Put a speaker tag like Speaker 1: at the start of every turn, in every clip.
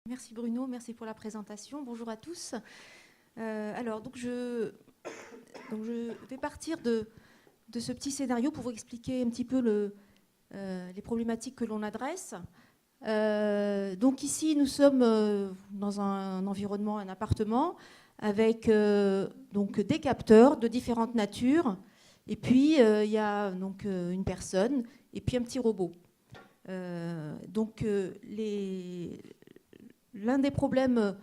Speaker 1: Merci Bruno, merci pour la présentation. Bonjour à tous. Donc je vais partir de ce petit scénario pour vous expliquer un petit peu les problématiques que l'on adresse. Donc ici, nous sommes dans un environnement, un appartement, avec donc des capteurs de différentes natures. Et puis, il y a donc, une personne et puis un petit robot. L'un des problèmes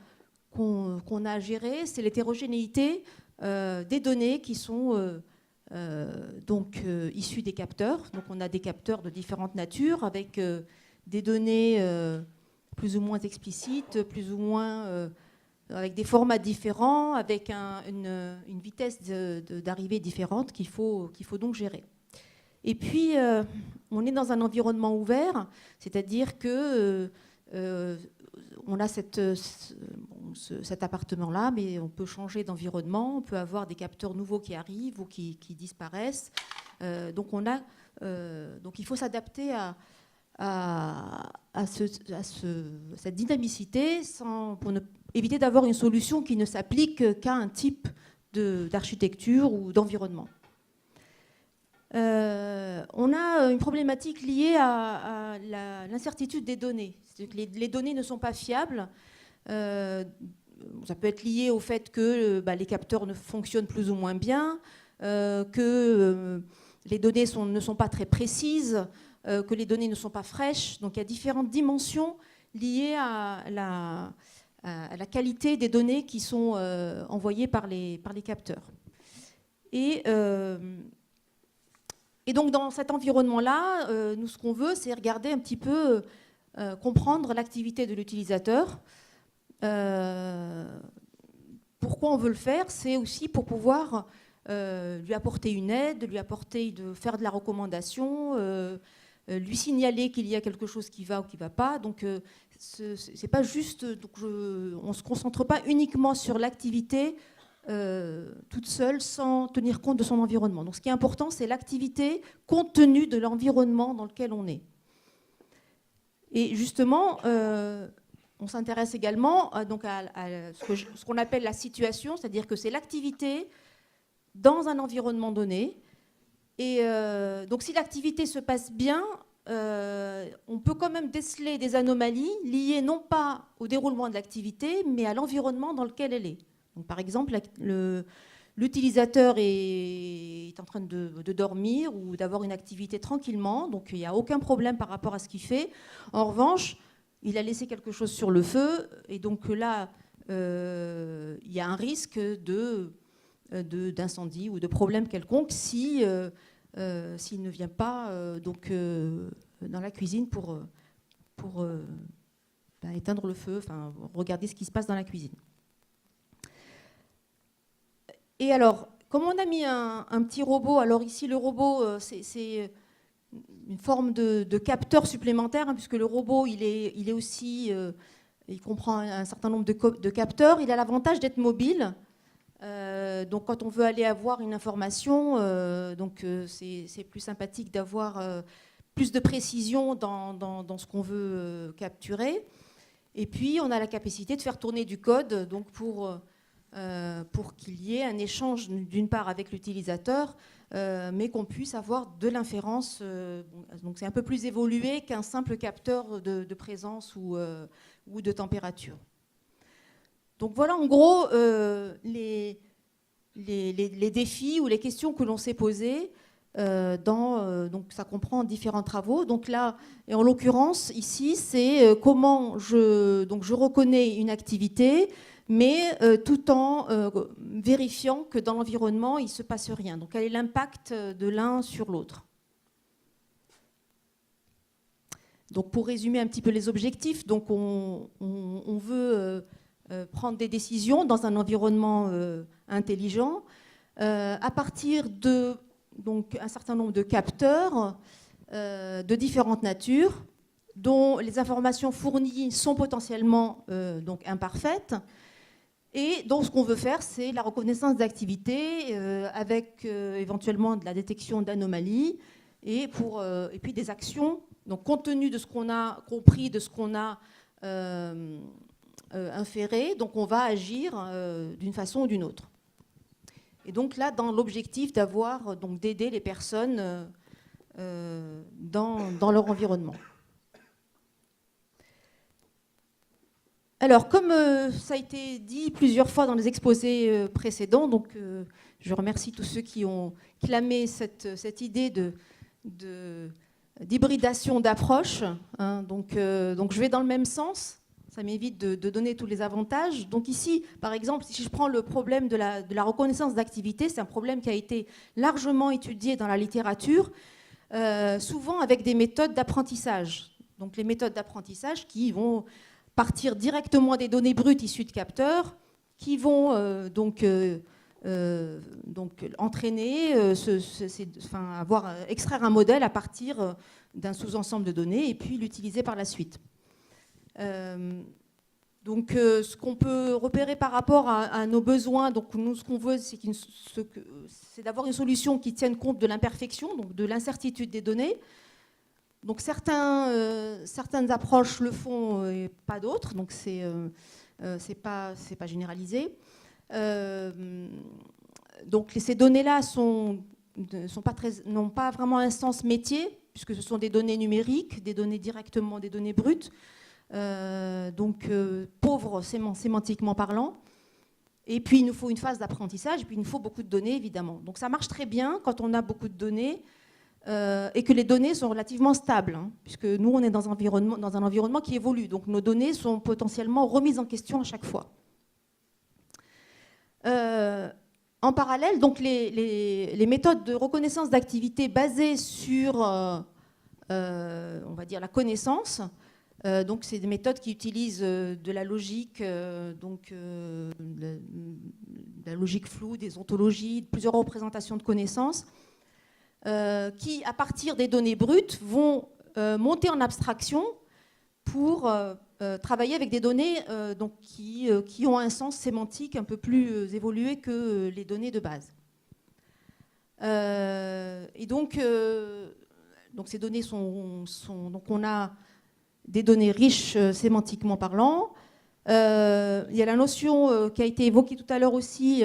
Speaker 1: qu'on a à gérer, c'est l'hétérogénéité des données qui sont issues des capteurs. Donc on a des capteurs de différentes natures avec des données plus ou moins explicites, plus ou moins avec des formats différents, avec une vitesse d'arrivée différente qu'il faut donc gérer. Et puis, on est dans un environnement ouvert, c'est-à-dire que on a cet appartement-là, mais on peut changer d'environnement, on peut avoir des capteurs nouveaux qui arrivent ou qui disparaissent. Donc il faut s'adapter à cette dynamicité pour éviter d'avoir une solution qui ne s'applique qu'à un type d'architecture ou d'environnement. On a une problématique liée à l'incertitude des données. Les données ne sont pas fiables. Ça peut être lié au fait que les capteurs ne fonctionnent plus ou moins bien, que les données ne sont pas très précises, que les données ne sont pas fraîches. Donc il y a différentes dimensions liées à la qualité des données qui sont envoyées par les capteurs. Et donc dans cet environnement-là, nous ce qu'on veut, c'est regarder un petit peu, comprendre l'activité de l'utilisateur. Pourquoi on veut le faire? C'est aussi pour pouvoir lui apporter une aide, de faire de la recommandation, lui signaler qu'il y a quelque chose qui va ou qui ne va pas. Donc c'est pas juste, on ne se concentre pas uniquement sur l'activité toute seule sans tenir compte de son environnement. Donc ce qui est important, c'est l'activité compte tenu de l'environnement dans lequel on est. Et justement, on s'intéresse également donc à ce qu'on appelle la situation, c'est-à-dire que c'est l'activité dans un environnement donné. Et donc si l'activité se passe bien, on peut quand même déceler des anomalies liées non pas au déroulement de l'activité, mais à l'environnement dans lequel elle est. Donc, par exemple, l'utilisateur est en train de dormir ou d'avoir une activité tranquillement, donc il n'y a aucun problème par rapport à ce qu'il fait. En revanche, il a laissé quelque chose sur le feu, et donc là, il y a un risque d'incendie ou de problème quelconque s'il ne vient pas dans la cuisine pour éteindre le feu, enfin, regarder ce qui se passe dans la cuisine. Et alors, comme on a mis un petit robot, alors ici le robot, c'est une forme de capteur supplémentaire, hein, puisque le robot, il est aussi, il comprend un certain nombre de capteurs. Il a l'avantage d'être mobile. Donc quand on veut aller avoir une information, c'est plus sympathique d'avoir plus de précision dans ce qu'on veut capturer. Et puis on a la capacité de faire tourner du code donc pour qu'il y ait un échange d'une part avec l'utilisateur, mais qu'on puisse avoir de l'inférence. Donc c'est un peu plus évolué qu'un simple capteur de présence ou de température. Donc voilà en gros les défis ou les questions que l'on s'est posées. Donc ça comprend différents travaux. Donc là, et en l'occurrence ici, c'est comment je reconnais une activité, mais tout en vérifiant que dans l'environnement, il ne se passe rien. Donc quel est l'impact de l'un sur l'autre? Donc pour résumer un petit peu les objectifs, donc on veut prendre des décisions dans un environnement intelligent à partir de donc, un certain nombre de capteurs de différentes natures dont les informations fournies sont potentiellement donc imparfaites. Et donc, ce qu'on veut faire, c'est la reconnaissance d'activité avec éventuellement de la détection d'anomalies et puis des actions. Donc, compte tenu de ce qu'on a compris, de ce qu'on a inféré, donc on va agir d'une façon ou d'une autre. Et donc là, dans l'objectif d'aider les personnes dans leur environnement. Alors, comme ça a été dit plusieurs fois dans les exposés précédents, donc je remercie tous ceux qui ont clamé cette idée d'hybridation d'approche. Hein, donc je vais dans le même sens. Ça m'évite de donner tous les avantages. Donc ici, par exemple, si je prends le problème de la reconnaissance d'activité, c'est un problème qui a été largement étudié dans la littérature, souvent avec des méthodes d'apprentissage. Donc les méthodes d'apprentissage qui vont partir directement des données brutes issues de capteurs, qui vont entraîner, extraire un modèle à partir d'un sous-ensemble de données et puis l'utiliser par la suite. Ce qu'on peut repérer par rapport à nos besoins, donc nous ce qu'on veut, c'est d'avoir une solution qui tienne compte de l'imperfection, donc de l'incertitude des données. Donc certaines approches le font et pas d'autres, donc c'est pas généralisé. Donc ces données-là n'ont pas vraiment un sens métier, puisque ce sont des données numériques, des données directement des données brutes, pauvres sémantiquement parlant. Et puis il nous faut une phase d'apprentissage, et puis il nous faut beaucoup de données évidemment. Donc ça marche très bien quand on a beaucoup de données et que les données sont relativement stables, hein, puisque nous on est dans un environnement qui évolue, donc nos données sont potentiellement remises en question à chaque fois. En parallèle, donc les méthodes de reconnaissance d'activité basées sur on va dire la connaissance, donc c'est des méthodes qui utilisent de la logique, de la logique floue, des ontologies, plusieurs représentations de connaissances, qui, à partir des données brutes, vont monter en abstraction pour travailler avec des données qui ont un sens sémantique un peu plus évolué que les données de base. Donc ces données donc on a des données riches sémantiquement parlant. Il y a la notion qui a été évoquée tout à l'heure aussi,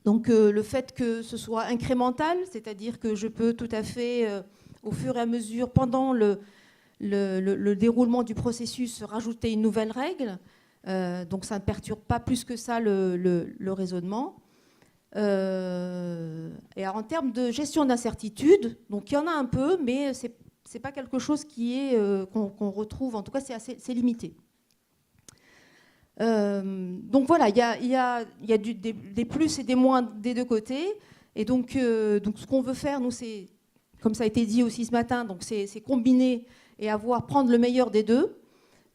Speaker 1: le fait que ce soit incrémental, c'est-à-dire que je peux tout à fait, au fur et à mesure, pendant le déroulement du processus, rajouter une nouvelle règle. Donc ça ne perturbe pas plus que ça le raisonnement. Et en termes de gestion d'incertitude, donc il y en a un peu, mais c'est pas quelque chose qu'on retrouve, en tout cas c'est limité. Donc voilà, il y a des plus et des moins des deux côtés. Et donc ce qu'on veut faire, nous, c'est, comme ça a été dit aussi ce matin, donc c'est combiner et prendre le meilleur des deux.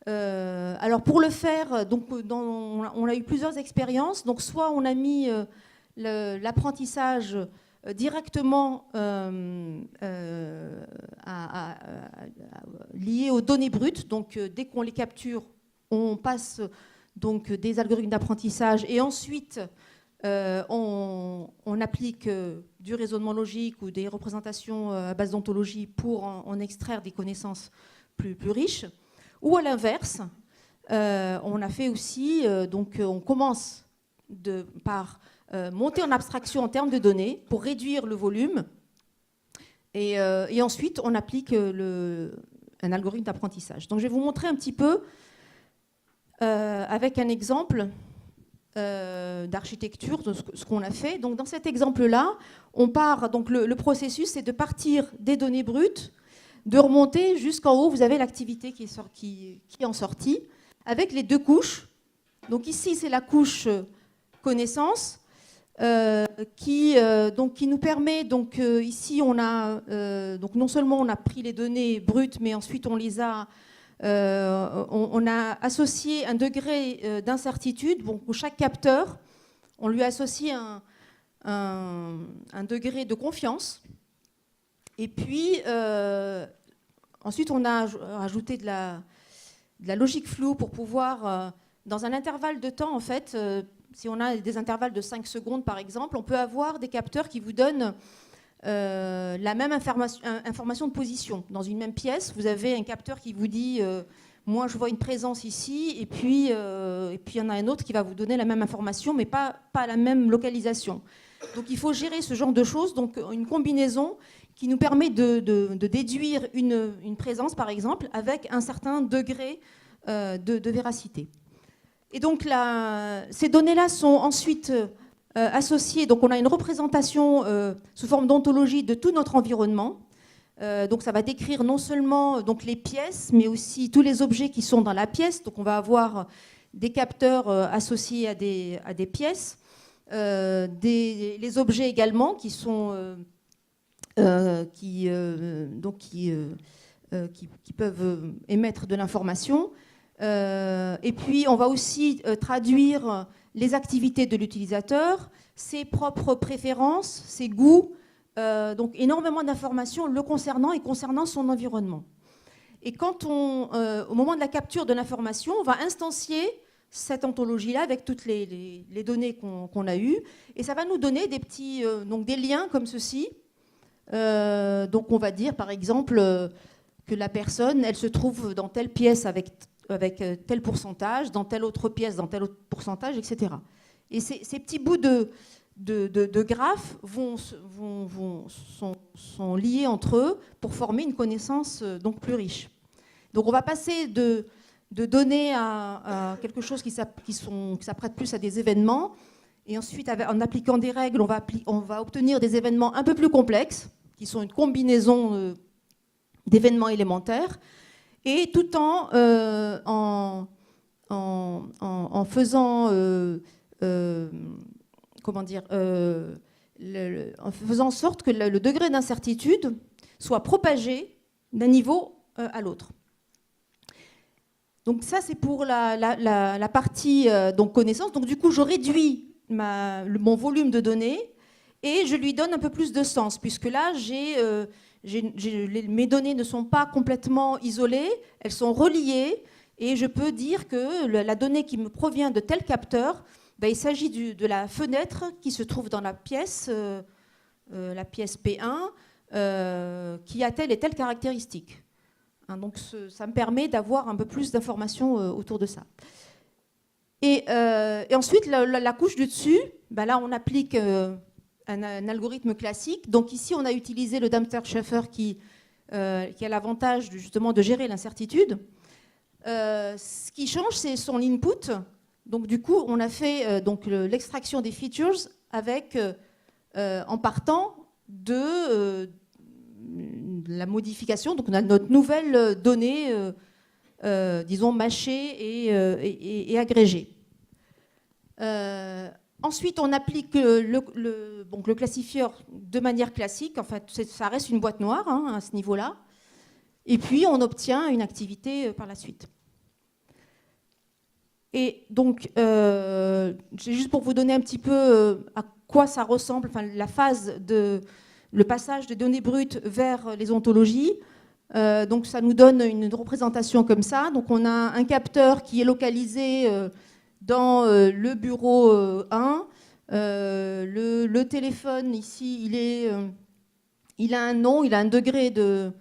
Speaker 1: Alors pour le faire, donc, on a eu plusieurs expériences. Donc soit on a mis l'apprentissage directement lié aux données brutes. Donc dès qu'on les capture, on passe donc des algorithmes d'apprentissage et ensuite on applique du raisonnement logique ou des représentations à base d'ontologie pour en extraire des connaissances plus riches. Ou à l'inverse, on a fait aussi, on commence par monter en abstraction en termes de données pour réduire le volume et ensuite on applique un algorithme d'apprentissage. Donc je vais vous montrer un petit peu avec un exemple d'architecture de ce qu'on a fait. Donc dans cet exemple-là, on part, donc le processus c'est de partir des données brutes, de remonter jusqu'en haut, vous avez l'activité qui est en sortie, avec les deux couches. Donc ici c'est la couche connaissance, qui nous permet, ici on a, non seulement on a pris les données brutes, mais ensuite on les a on a associé un degré d'incertitude. Bon, pour chaque capteur, on lui a associé un degré de confiance. Et puis, ensuite, on a ajouté de la logique floue pour pouvoir, dans un intervalle de temps, en fait, si on a des intervalles de 5 secondes, par exemple, on peut avoir des capteurs qui vous donnent la même information de position. Dans une même pièce, vous avez un capteur qui vous dit moi je vois une présence ici, et puis il y en a un autre qui va vous donner la même information, mais pas la même localisation. Donc il faut gérer ce genre de choses, donc une combinaison qui nous permet de déduire une présence, par exemple, avec un certain degré de véracité. Et donc ces données-là sont ensuite associées, donc on a une représentation sous forme d'ontologie de tout notre environnement. Donc ça va décrire non seulement donc, les pièces, mais aussi tous les objets qui sont dans la pièce. Donc on va avoir des capteurs associés à des pièces, les objets également qui sont qui peuvent émettre de l'information. Et puis on va aussi traduire les activités de l'utilisateur, ses propres préférences, ses goûts. Donc énormément d'informations le concernant et concernant son environnement. Et quand au moment de la capture de l'information, on va instancier cette ontologie-là avec toutes les données qu'on a eues, et ça va nous donner des petits, donc des liens comme ceci. Donc on va dire par exemple que la personne, elle se trouve dans telle pièce avec tel pourcentage, dans telle autre pièce, dans tel autre pourcentage, etc. Et ces petits bouts de graphes sont liés entre eux pour former une connaissance donc plus riche. Donc on va passer de données à quelque chose qui s'apprête plus à des événements, et ensuite en appliquant des règles, on va obtenir des événements un peu plus complexes, qui sont une combinaison d'événements élémentaires, et tout en faisant en faisant en sorte que le degré d'incertitude soit propagé d'un niveau à l'autre. Donc ça, c'est pour la partie donc connaissance. Donc du coup, je réduis mon volume de données et je lui donne un peu plus de sens, puisque là, mes données ne sont pas complètement isolées, elles sont reliées, et je peux dire que la donnée qui me provient de tel capteur, il s'agit de la fenêtre qui se trouve dans la pièce P1, qui a telle et telle caractéristique. Hein, donc ça me permet d'avoir un peu plus d'informations autour de ça. Et ensuite, la couche du dessus, là on applique un algorithme classique. Donc ici, on a utilisé le Damter-Scheffer qui a l'avantage justement de gérer l'incertitude. Ce qui change, c'est son input. Donc du coup, on a fait l'extraction des features en partant de la modification. Donc on a notre nouvelle donnée, disons, mâchée et agrégée. Ensuite, on applique le classifieur de manière classique. En fait, ça reste une boîte noire à ce niveau-là. Et puis, on obtient une activité par la suite. Et donc, c'est juste pour vous donner un petit peu à quoi ça ressemble, la phase le passage des données brutes vers les ontologies. Donc, ça nous donne une représentation comme ça. Donc, on a un capteur qui est localisé dans le bureau 1. Le téléphone, ici, il a un nom, il a un degré de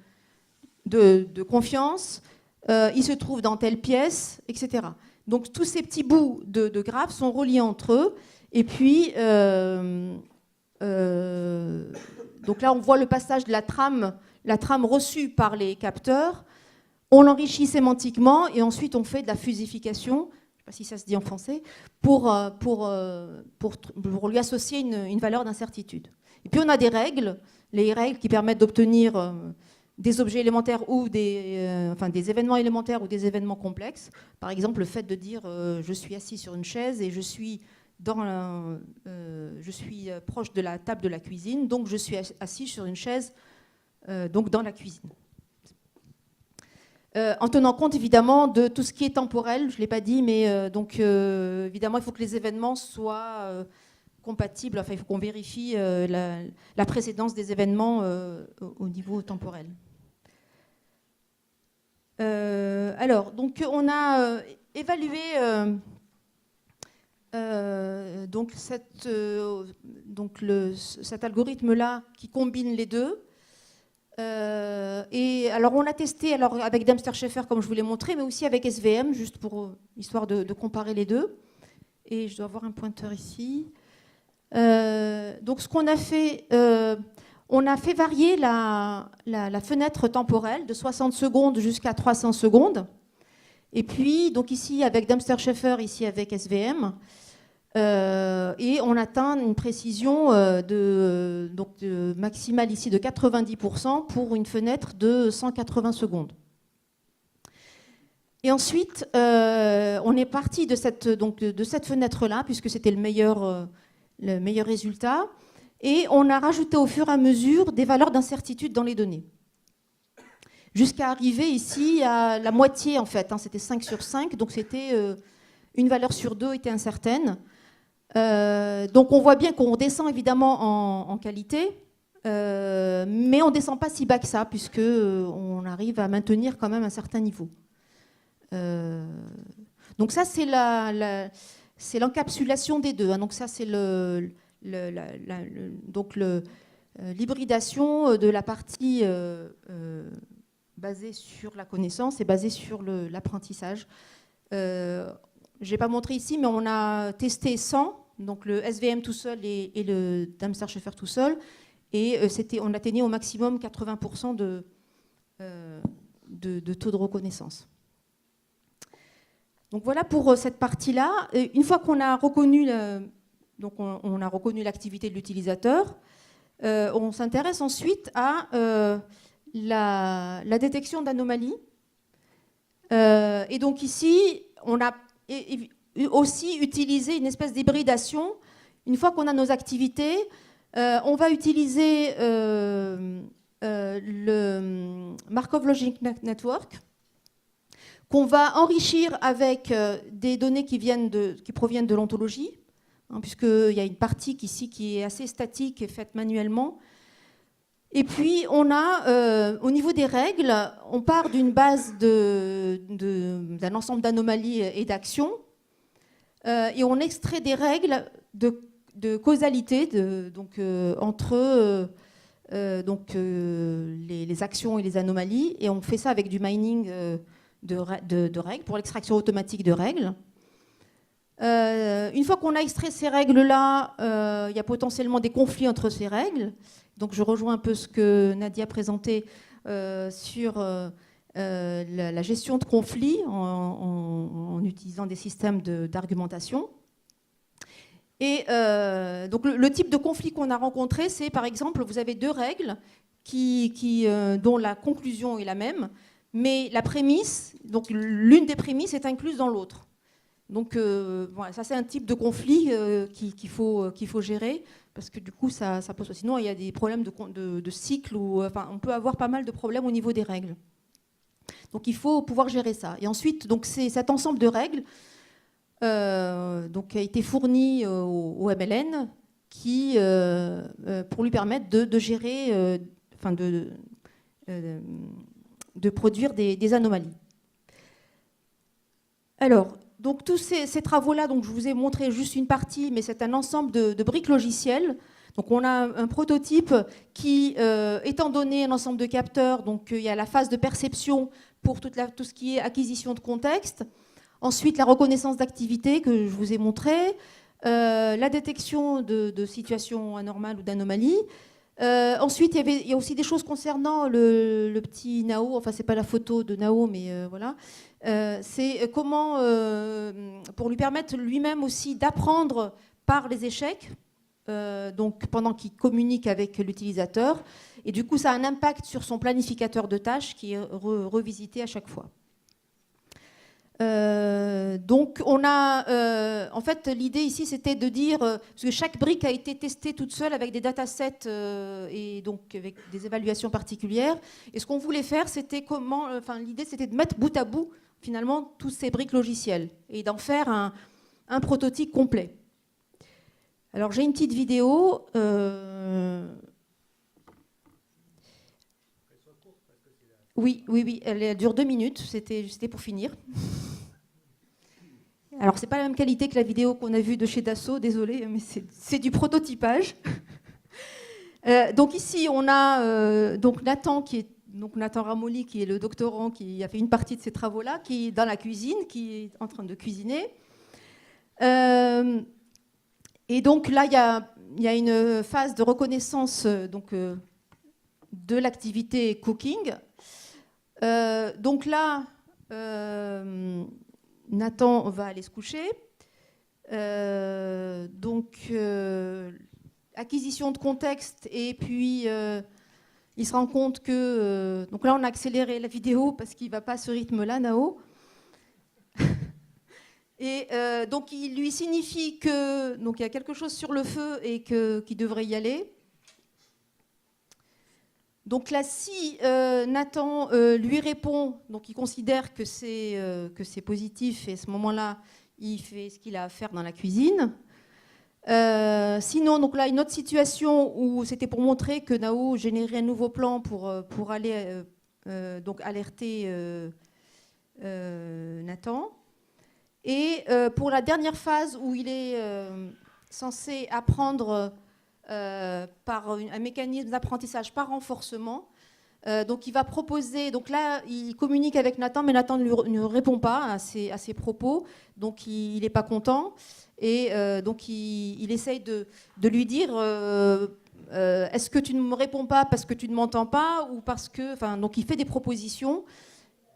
Speaker 1: confiance. Il se trouve dans telle pièce, etc. Donc tous ces petits bouts de graphes sont reliés entre eux. Et puis, donc là, on voit le passage de la trame reçue par les capteurs. On l'enrichit sémantiquement et ensuite on fait de la fusification, je ne sais pas si ça se dit en français, pour lui associer une valeur d'incertitude. Et puis on a des règles, les règles qui permettent d'obtenir des objets élémentaires ou des événements élémentaires ou des événements complexes. Par exemple, le fait de dire je suis assis sur une chaise et je suis proche de la table de la cuisine, donc je suis assis sur une chaise donc dans la cuisine. En tenant compte évidemment de tout ce qui est temporel, je ne l'ai pas dit, mais évidemment il faut que les événements soient compatibles, il faut qu'on vérifie la précédence des événements au niveau temporel. Alors, donc on a évalué cet algorithme-là qui combine les deux. Et alors on a testé avec Dempster Schaeffer comme je vous l'ai montré, mais aussi avec SVM, juste pour histoire de comparer les deux. Et je dois avoir un pointeur ici. Donc ce qu'on a fait, on a fait varier la fenêtre temporelle de 60 secondes jusqu'à 300 secondes. Et puis, donc ici avec Dempster Schaeffer, ici avec SVM. Et on atteint une précision maximale ici de 90% pour une fenêtre de 180 secondes. Et ensuite, on est parti de cette fenêtre-là, puisque c'était le meilleur résultat, et on a rajouté au fur et à mesure des valeurs d'incertitude dans les données. Jusqu'à arriver ici à la moitié, en fait, hein, c'était 5 sur 5, donc c'était une valeur sur 2 était incertaine. Donc on voit bien qu'on descend évidemment en qualité, mais on ne descend pas si bas que ça, puisqu'on arrive à maintenir quand même un certain niveau. Donc ça, c'est l'encapsulation des deux. Hein. Donc ça, c'est l'hybridation de la partie basée sur la connaissance et basée sur l'apprentissage. Je n'ai pas montré ici, mais on a testé 100, donc le SVM tout seul et le Dempster Schaeffer tout seul, et on atteignait au maximum 80% de taux de reconnaissance. Donc voilà pour cette partie-là. Une fois qu'on a reconnu l'activité de l'utilisateur, on s'intéresse ensuite à la détection d'anomalies. Et donc ici, on a aussi utilisé une espèce d'hybridation. Une fois qu'on a nos activités, on va utiliser le Markov Logic Network, qu'on va enrichir avec des données qui proviennent de l'ontologie, hein, puisqu'il y a une partie ici qui est assez statique et faite manuellement. Et puis, on a, au niveau des règles, on part d'une base d'un ensemble d'anomalies et d'actions, et on extrait des règles de causalité entre les actions et les anomalies, et on fait ça avec du mining de règles, pour l'extraction automatique de règles. Une fois qu'on a extrait ces règles-là, il y a potentiellement des conflits entre ces règles. Donc je rejoins un peu ce que Nadia présentait sur la gestion de conflits en utilisant des systèmes d'argumentation. Et donc le type de conflit qu'on a rencontré, c'est par exemple, vous avez deux règles dont la conclusion est la même, mais la prémisse, donc l'une des prémisses est incluse dans l'autre. Donc voilà, ça c'est un type de conflit qu'il faut gérer, parce que du coup ça pose. Sinon il y a des problèmes de cycle, on peut avoir pas mal de problèmes au niveau des règles. Donc il faut pouvoir gérer ça. Et ensuite, donc c'est cet ensemble de règles qui a été fourni au MLN pour lui permettre de gérer, de produire des anomalies. Alors, donc tous ces travaux-là, donc je vous ai montré juste une partie, mais c'est un ensemble de briques logicielles. Donc on a un prototype qui, étant donné un ensemble de capteurs, donc il y a la phase de perception pour tout ce qui est acquisition de contexte. Ensuite, la reconnaissance d'activité que je vous ai montré, la détection de situations anormales ou d'anomalies. Ensuite, il y a aussi des choses concernant le petit Nao. Enfin, c'est pas la photo de Nao, mais voilà. C'est comment, pour lui permettre lui-même aussi d'apprendre par les échecs, donc pendant qu'il communique avec l'utilisateur. Et du coup, ça a un impact sur son planificateur de tâches qui est revisité à chaque fois. Donc on a, en fait, l'idée ici c'était de dire, parce que chaque brique a été testée toute seule avec des datasets et donc avec des évaluations particulières. Et ce qu'on voulait faire, c'était l'idée c'était de mettre bout à bout finalement tous ces briques logicielles et d'en faire un prototype complet. Alors j'ai une petite vidéo. Oui, elle dure 2 minutes, c'était pour finir. Alors, c'est pas la même qualité que la vidéo qu'on a vue de chez Dassault, désolé, mais c'est du prototypage. Donc ici, on a donc Nathan, Nathan Ramoli, qui est le doctorant qui a fait une partie de ces travaux-là, qui est dans la cuisine, qui est en train de cuisiner. Et donc là, il y a une phase de reconnaissance de l'activité cooking. Donc là, Nathan va aller se coucher. Acquisition de contexte, et puis il se rend compte que... donc là, on a accéléré la vidéo parce qu'il ne va pas à ce rythme-là, Nao. Et donc, il lui signifie que donc il y a quelque chose sur le feu et qu'il devrait y aller. Donc là, si Nathan lui répond, donc il considère que c'est positif, et à ce moment-là, il fait ce qu'il a à faire dans la cuisine. Sinon, donc là, une autre situation où c'était pour montrer que Nao générait un nouveau plan pour aller donc alerter Nathan. Et pour la dernière phase où il est censé apprendre par un mécanisme d'apprentissage par renforcement, donc il va proposer, donc là il communique avec Nathan, mais Nathan ne répond pas à ses propos, donc il n'est pas content, et donc il essaye de lui dire est-ce que tu ne me réponds pas parce que tu ne m'entends pas, ou parce que... Enfin, donc il fait des propositions,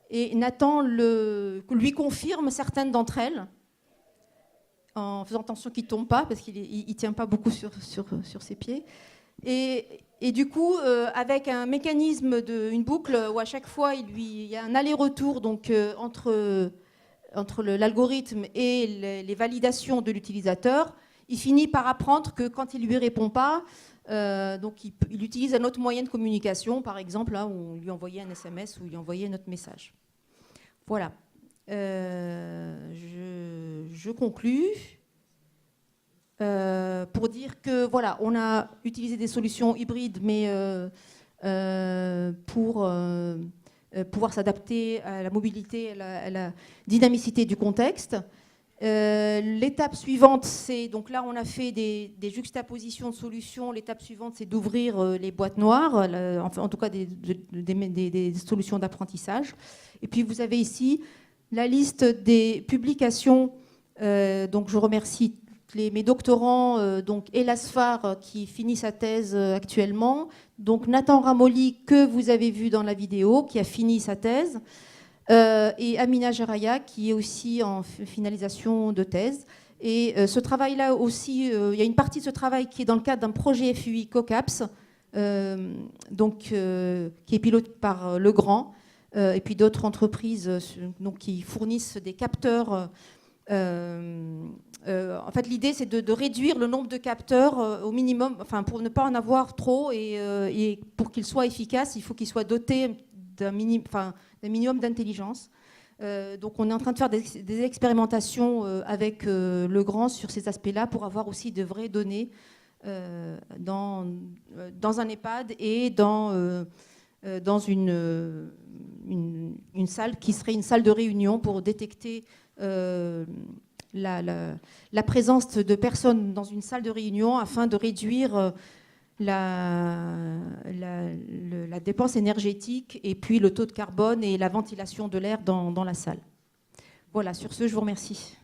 Speaker 1: et Nathan lui confirme certaines d'entre elles, en faisant attention qu'il ne tombe pas, parce qu'il ne tient pas beaucoup sur ses pieds. Et du coup, avec un mécanisme, une boucle où à chaque fois il y a un aller-retour donc, entre l'algorithme et les validations de l'utilisateur, il finit par apprendre que quand il ne lui répond pas, donc il utilise un autre moyen de communication, par exemple, là, où on lui envoyait un SMS ou lui envoyait un autre message. Voilà. Je conclus. Pour dire que voilà, on a utilisé des solutions hybrides, mais pour pouvoir s'adapter à la mobilité, à la dynamicité du contexte. L'étape suivante, c'est, donc là on a fait des juxtapositions de solutions. L'étape suivante, c'est d'ouvrir les boîtes noires, en tout cas des solutions d'apprentissage. Et puis vous avez ici la liste des publications. Donc je remercie mes doctorants, donc Elasfar qui finit sa thèse actuellement, donc Nathan Ramoli que vous avez vu dans la vidéo qui a fini sa thèse, et Amina Jaraya qui est aussi en finalisation de thèse. Et ce travail-là aussi, il y a une partie de ce travail qui est dans le cadre d'un projet FUI COCAPS, donc, qui est piloté par Legrand, et puis d'autres entreprises donc, qui fournissent des capteurs. En fait, l'idée, c'est de réduire le nombre de capteurs au minimum, enfin, pour ne pas en avoir trop, et pour qu'ils soient efficaces, il faut qu'ils soient dotés d'un minimum d'intelligence. Donc, on est en train de faire des expérimentations avec Legrand sur ces aspects-là pour avoir aussi de vraies données dans un EHPAD et dans une salle qui serait une salle de réunion pour détecter la présence de personnes dans une salle de réunion afin de réduire la dépense énergétique et puis le taux de carbone et la ventilation de l'air dans la salle. Voilà, sur ce, je vous remercie.